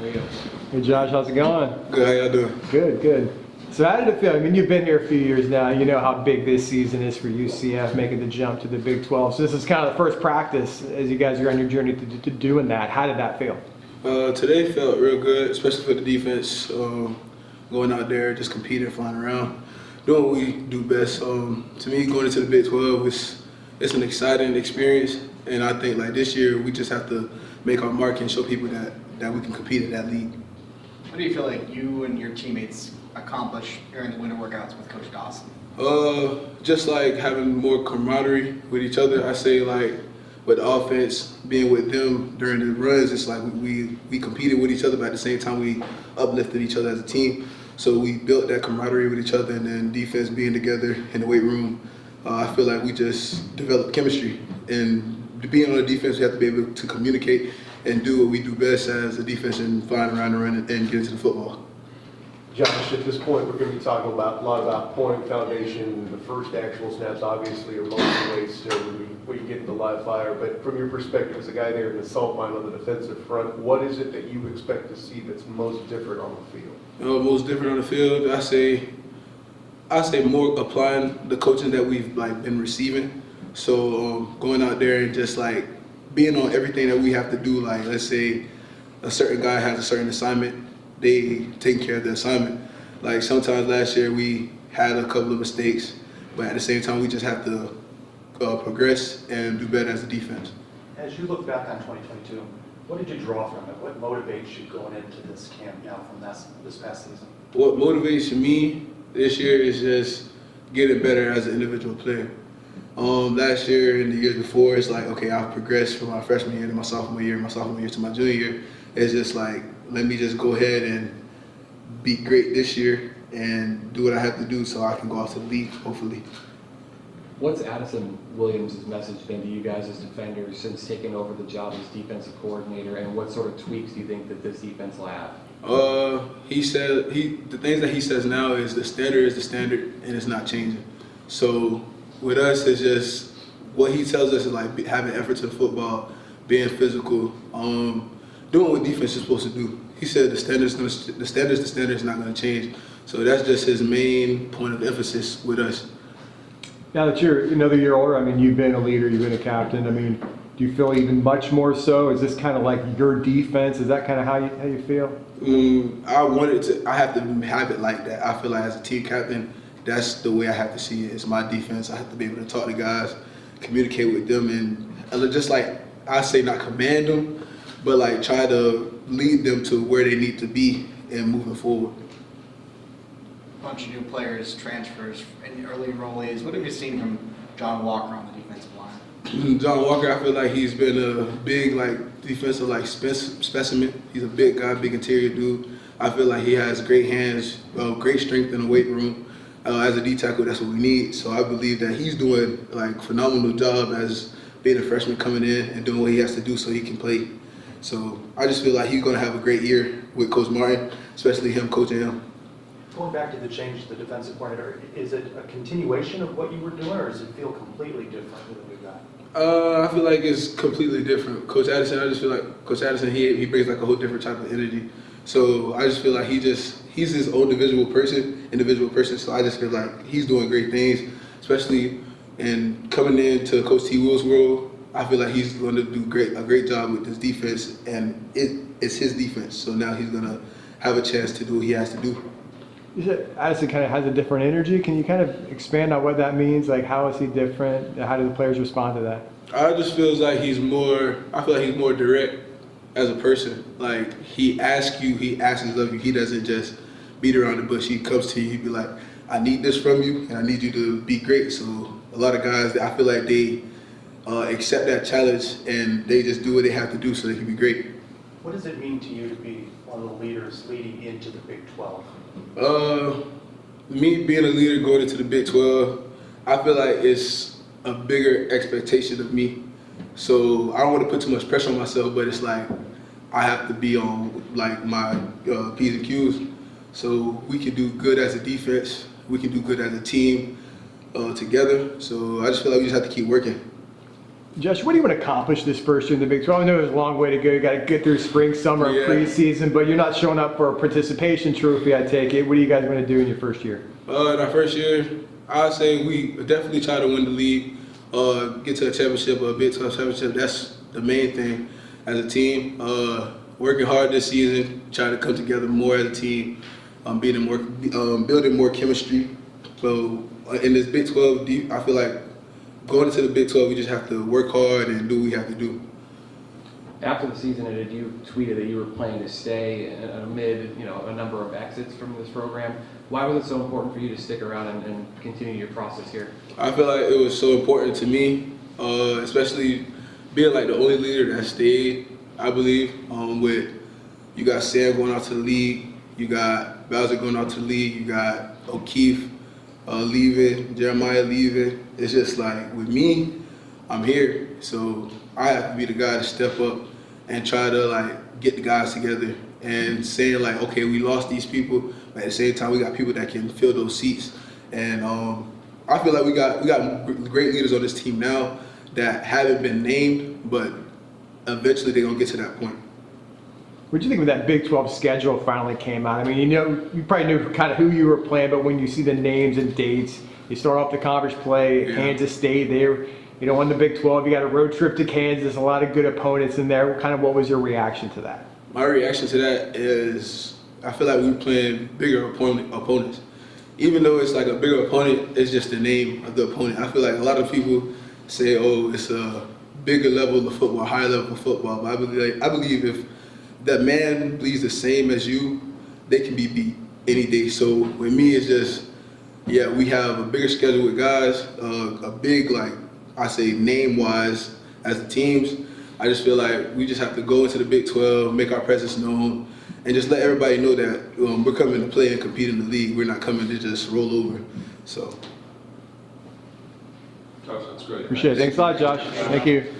wheels. Hey Josh, how's it going? Good, how y'all doing? Good, good. So how did it feel? I mean, you've been here a few years now. You know how big this season is for UCF, making the jump to the Big 12. So this is kind of the first practice as you guys are on your journey to doing that. How did that feel? Today felt real good, especially for the defense. Going out there, just competing, flying around, doing what we do best. To me, going into the Big 12 it's an exciting experience, and I think like this year we just have to make our mark and show people that we can compete at that league. What do you feel like you and your teammates accomplished during the winter workouts with Coach Dawson? Just like having more camaraderie with each other. I say like with the offense, being with them during the runs, it's like we competed with each other, but at the same time we uplifted each other as a team. So we built that camaraderie with each other, and then defense being together in the weight room. I feel like we just developed chemistry, and being on the defense, we have to be able to communicate and do what we do best as a defense and flying around and run and get into the football. Josh, at this point, we're going to be talking a lot about point foundation. The first actual snaps, obviously, are most ways when you get into live fire. But from your perspective as a guy there in the salt mine on the defensive front, what is it that you expect to see that's most different on the field? Most different on the field, I say more applying the coaching that we've been receiving. So going out there and just like being on everything that we have to do. Like let's say a certain guy has a certain assignment, they take care of the assignment. Like sometimes last year we had a couple of mistakes, but at the same time we just have to progress and do better as a defense. As you look back on 2022, what did you draw from it? What motivates you going into this camp now from this past season? What motivates me this year is just getting better as an individual player. Last year and the years before, it's like, okay, I've progressed from my freshman year to my sophomore year to my junior year. It's just like, let me just go ahead and be great this year and do what I have to do so I can go out to the league, hopefully. What's Addison Williams' message been to you guys as defenders since taking over the job as defensive coordinator, and what sort of tweaks do you think that this defense will have? He said the things that he says now is the standard and it's not changing. So with us, it's just what he tells us is like having effort to the football, being physical, doing what defense is supposed to do. He said the standard is not going to change. So that's just his main point of emphasis with us. Now that you're another year older, I mean, you've been a leader, you've been a captain. I mean, do you feel even much more so? Is this kind of like your defense? Is that kind of how you feel? I have to have it like that. I feel like as a team captain, that's the way I have to see it. It's my defense. I have to be able to talk to guys, communicate with them, and just like I say, not command them, but like try to lead them to where they need to be and moving forward. Bunch of new players, transfers, and early enrollees. What have you seen from John Walker on the defensive line? John Walker, I feel like he's been a big defensive specimen. He's a big guy, big interior dude. I feel like he has great hands, great strength in the weight room. As a D tackle, that's what we need. So I believe that he's doing phenomenal job as being a freshman coming in and doing what he has to do so he can play. So I just feel like he's going to have a great year with Coach Martin, especially him coaching him. Going back to the change to the defensive coordinator, is it a continuation of what you were doing, or does it feel completely different with the new guy? I feel like it's completely different. Coach Addison, I just feel like Coach Addison, he brings like a whole different type of energy. So I just feel like he's his own individual person. So I just feel like he's doing great things, especially in coming into Coach T. Will's role. I feel like he's going to do a great job with this defense, and it's his defense. So now he's going to have a chance to do what he has to do. You said Addison kind of has a different energy. Can you kind of expand on what that means? Like, how is he different? How do the players respond to that? I just feel like he's more direct as a person. Like, he asks of you. He doesn't just beat around the bush. He comes to you, he'd be like, I need this from you, and I need you to be great. So a lot of guys, I feel like they accept that challenge, and they just do what they have to do so they can be great. What does it mean to you to be one of the leaders leading into the Big 12? Me being a leader going into the Big 12, I feel like it's a bigger expectation of me. So I don't want to put too much pressure on myself, but it's like I have to be on like my P's and Q's. So we can do good as a defense, we can do good as a team together. So I just feel like we just have to keep working. Josh, what do you want to accomplish this first year in the Big 12? I know there's a long way to go. You got to get through spring, summer, Yeah. preseason, but you're not showing up for a participation trophy, I take it. What do you guys want to do in your first year? In our first year, I'd say we definitely try to win the league, get to a championship or a Big 12 championship. That's the main thing as a team. Working hard this season, trying to come together more as a team, building more chemistry. So in this Big 12, I feel like going into the Big 12, we just have to work hard and do what we have to do. After the season ended, you tweeted that you were planning to stay amid, a number of exits from this program. Why was it so important for you to stick around and continue your process here? I feel like it was so important to me, especially being like the only leader that stayed, I believe, with you got Sam going out to the league, you got Bowser going out to the league, you got O'Keefe leaving, Jeremiah leaving. It's just like, with me, I'm here. So I have to be the guy to step up and try to like get the guys together and saying like, okay, we lost these people, but at the same time, we got people that can fill those seats. And I feel like we got great leaders on this team now that haven't been named, but eventually they're gonna get to that point. What do you think when that Big 12 schedule finally came out? I mean, you probably knew kind of who you were playing, but when you see the names and dates, you start off the conference play, Yeah. Kansas State there, on the Big 12, you got a road trip to Kansas, a lot of good opponents in there. Kind of what was your reaction to that? My reaction to that is I feel like we're playing bigger opponents. Even though it's like a bigger opponent, it's just the name of the opponent. I feel like a lot of people say, oh, it's a bigger level of football, higher level of football. But I believe if that man bleeds the same as you, they can be beat any day. So with me, it's just, yeah, we have a bigger schedule with guys, a big, like I say, name-wise as the teams. I just feel like we just have to go into the Big 12, make our presence known, and just let everybody know that we're coming to play and compete in the league. We're not coming to just roll over. So. That's great. Appreciate it. Thanks a lot, Josh. Thank you.